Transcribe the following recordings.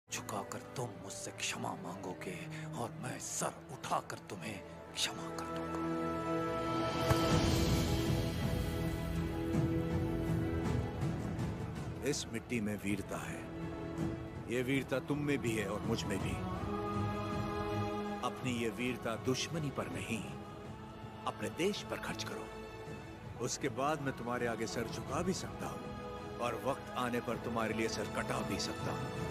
झुकाकर तुम मुझसे क्षमा मांगोगे और मैं सर उठाकर तुम्हें क्षमा कर दूंगा। इस मिट्टी में वीरता है। ये वीरता तुम में भी है और मुझ में भी। अपनी ये वीरता दुश्मनी पर नहीं, अपने देश पर खर्च करो। उसके बाद मैं तुम्हारे आगे सर झुका भी सकता हूं और वक्त आने पर तुम्हारे लिए सर कटा भी सकता हूं।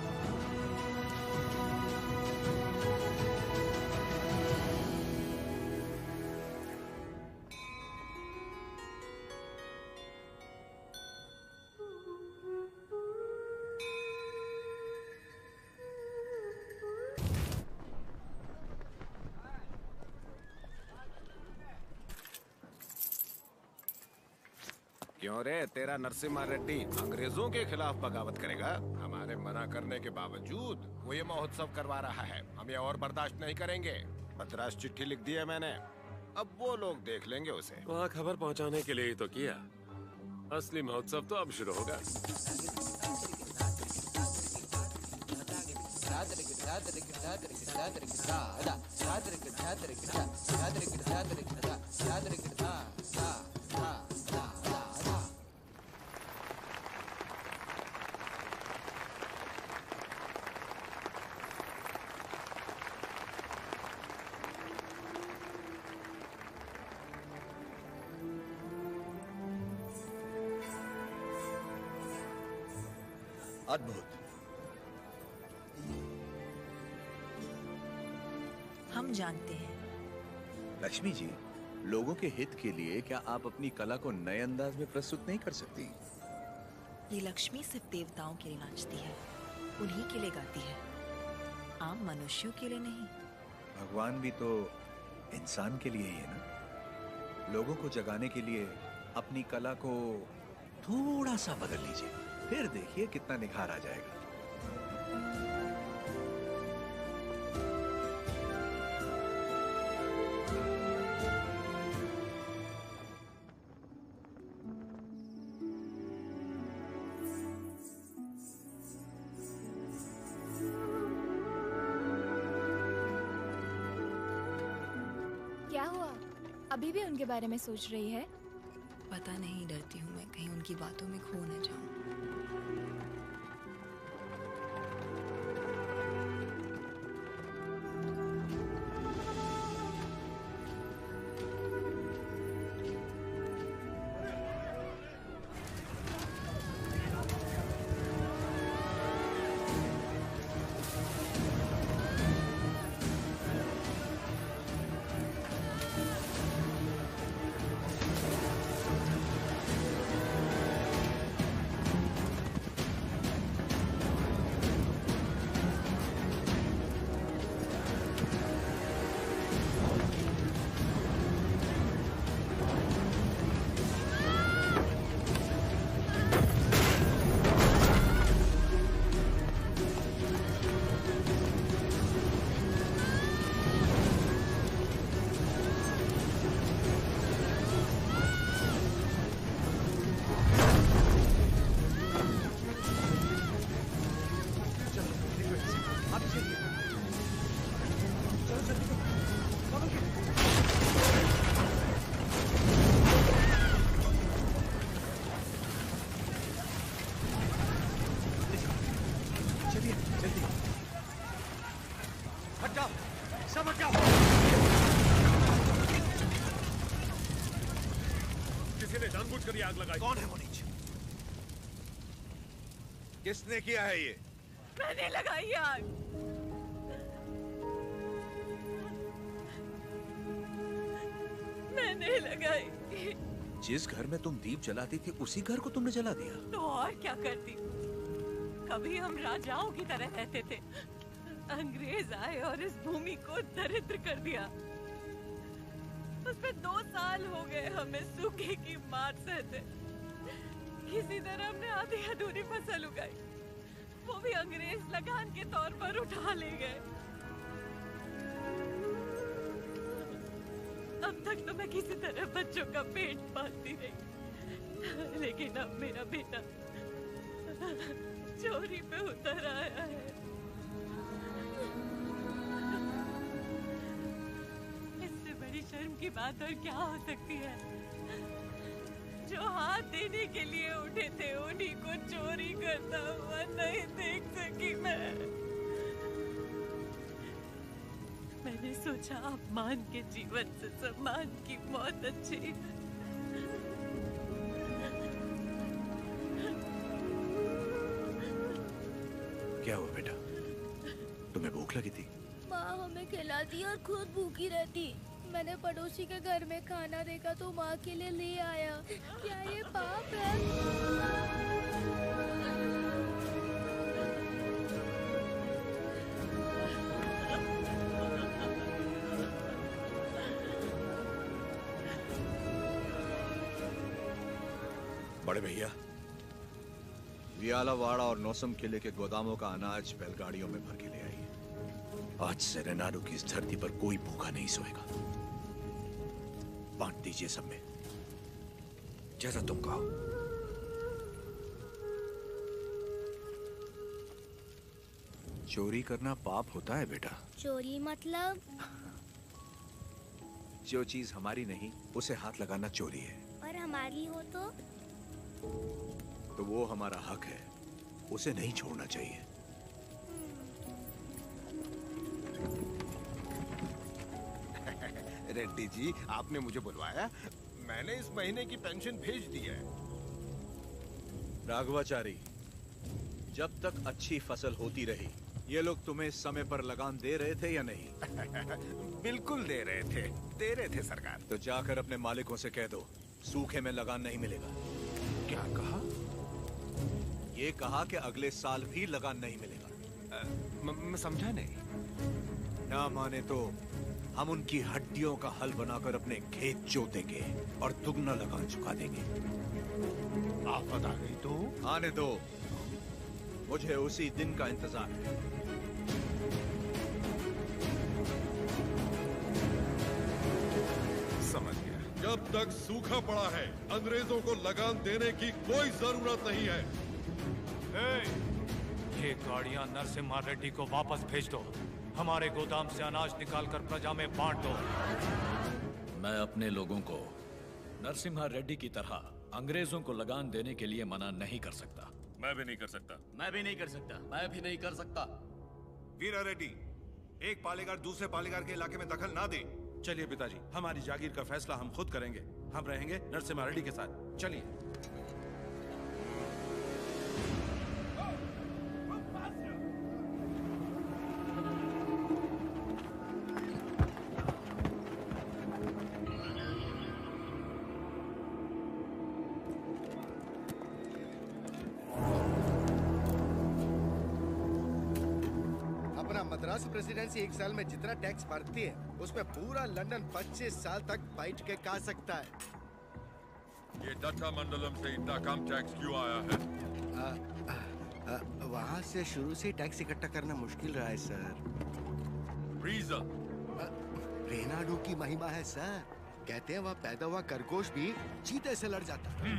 क्यों रे, तेरा नरसिम्हा रेड्डी अंग्रेजों के खिलाफ बगावत करेगा? हमारे मना करने के बावजूद वो ये महोत्सव करवा रहा है। हम ये और बर्दाश्त नहीं करेंगे। मद्रास चिट्ठी लिख दी है मैंने, अब वो लोग देख लेंगे उसे। वहाँ खबर पहुँचाने के लिए ही तो किया। असली महोत्सव तो अब शुरू होगा। अद्भुत। हम जानते हैं। लक्ष्मी जी, लोगों के हित के लिए क्या आप अपनी कला को नए अंदाज में प्रस्तुत नहीं कर सकती? ये लक्ष्मी सिर्फ देवताओं के लिए नाचती है, उन्हीं के लिए गाती है, आम मनुष्यों के लिए नहीं। भगवान भी तो इंसान के लिए ही है ना। लोगों को जगाने के लिए अपनी कला को थोड़ा सा बदल लीजिए, फिर देखिए कितना निखार आ जाएगा। क्या हुआ? अभी भी उनके बारे में सोच रही है? पता नहीं, डरती हूँ मैं कहीं उनकी बातों में खो न जाऊं। किसी ने जानबूझकर आग लगाई। कौन है वो नीच? किसने किया है ये? मैंने लगाई आग। मैंने लगाई। जिस घर में तुम दीप जलाती थी उसी घर को तुमने जला दिया? तो और क्या करती? कभी हम राजाओं की तरह रहते थे, अंग्रेज आए और इस भूमि को दरिद्र कर दिया। उसमें 2 साल हो गए हमें सूखे की मार सहते। किसी तरह हमने आधी अधूरी फसल उगाई, वो भी अंग्रेज लगान के तौर पर उठा ले गए। अब तक तो मैं किसी तरह बच्चों का पेट पालती रही, लेकिन अब मेरा बेटा चोरी पे उतर आया है। की बात और क्या हो सकती है? जो हाथ देने के लिए उठे थे उन्हीं को चोरी करता हुआ नहीं देख सकी मैं। मैंने सोचा अपमान के जीवन से सम्मान की मौत अच्छी है। क्या हुआ बेटा? तुम्हें भूख लगी थी? माँ हमें खिलाती और खुद भूखी रहती। मैंने पड़ोसी के घर में खाना देखा तो माँ के लिए ले आया। क्या ये पाप है? बड़े भैया, वियालावाड़ा और नौसम किले के गोदामों का अनाज बैलगाड़ियों में भर के ले आई। आज से रेनाडू की इस धरती पर कोई भूखा नहीं सोएगा। बांट दीजिए सब में, जैसा तुम कहो। चोरी करना पाप होता है बेटा। चोरी मतलब? जो चीज हमारी नहीं उसे हाथ लगाना चोरी है। और हमारी हो तो वो हमारा हक है, उसे नहीं छोड़ना चाहिए। रेड्डी जी, आपने मुझे बुलवाया? मैंने इस महीने की पेंशन भेज दी है। राघवाचारी, जब तक अच्छी फसल होती रही, ये लोग तुम्हें समय पर लगान दे रहे थे या नहीं? बिल्कुल दे रहे थे सरकार। तो जाकर अपने मालिकों से कह दो, सूखे में लगान नहीं मिलेगा। क्या कहा? ये कहा कि अगले साल भी लगान नहीं मिलेगा। मैं समझा नहीं। ना माने तो हम उनकी हड्डियों का हल बनाकर अपने खेत जोतेंगे और दुगना लगान चुका देंगे। आफत आ गई तो? आने दो, मुझे उसी दिन का इंतजार है। समझ गया। जब तक सूखा पड़ा है अंग्रेजों को लगान देने की कोई जरूरत नहीं है। ये गाड़ियां नरसिम्हा रेड्डी को वापस भेज दो। हमारे गोदाम से अनाज निकालकर प्रजा में बांट दो। मैं अपने लोगों को नरसिम्हा रेड्डी की तरह अंग्रेजों को लगान देने के लिए मना नहीं कर सकता। मैं भी नहीं कर सकता। मैं भी नहीं कर सकता। मैं भी नहीं कर सकता। वीरा रेड्डी, एक पालेगार दूसरे पालेगार के इलाके में दखल ना दे। चलिए पिताजी, हमारी जागीर का फैसला हम खुद करेंगे। हम रहेंगे नरसिम्हा रेड्डी के साथ। चलिए। मद्रास प्रेसिडेंसी एक साल में जितना टैक्स भरती है उसमें पूरा लंदन 25 साल तक बैठ के खा सकता है। ये दत्ता मंडलम से इतना कम टैक्स क्यों आया है? वहाँ से शुरू से टैक्स इकट्ठा करना मुश्किल रहा है सर। रीजन? रेनाडू की महिमा है सर। कहते हैं वह पैदा हुआ खरगोश भी चीते से लड़ जाता है।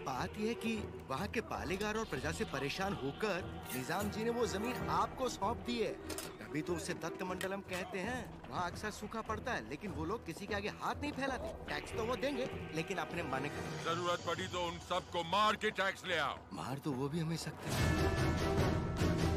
बात यह है कि वहाँ के पालेगार और प्रजा से परेशान होकर निजाम जी ने वो जमीन आपको सौंप दी है। तभी तो उसे दत्त मंडलम कहते हैं। वहाँ अक्सर सूखा पड़ता है लेकिन वो लोग किसी के आगे हाथ नहीं फैलाते। टैक्स तो वो देंगे लेकिन अपने मन का। जरूरत पड़ी तो उन सबको मार के टैक्स ले आओ। मार तो वो भी हमें सकते हैं।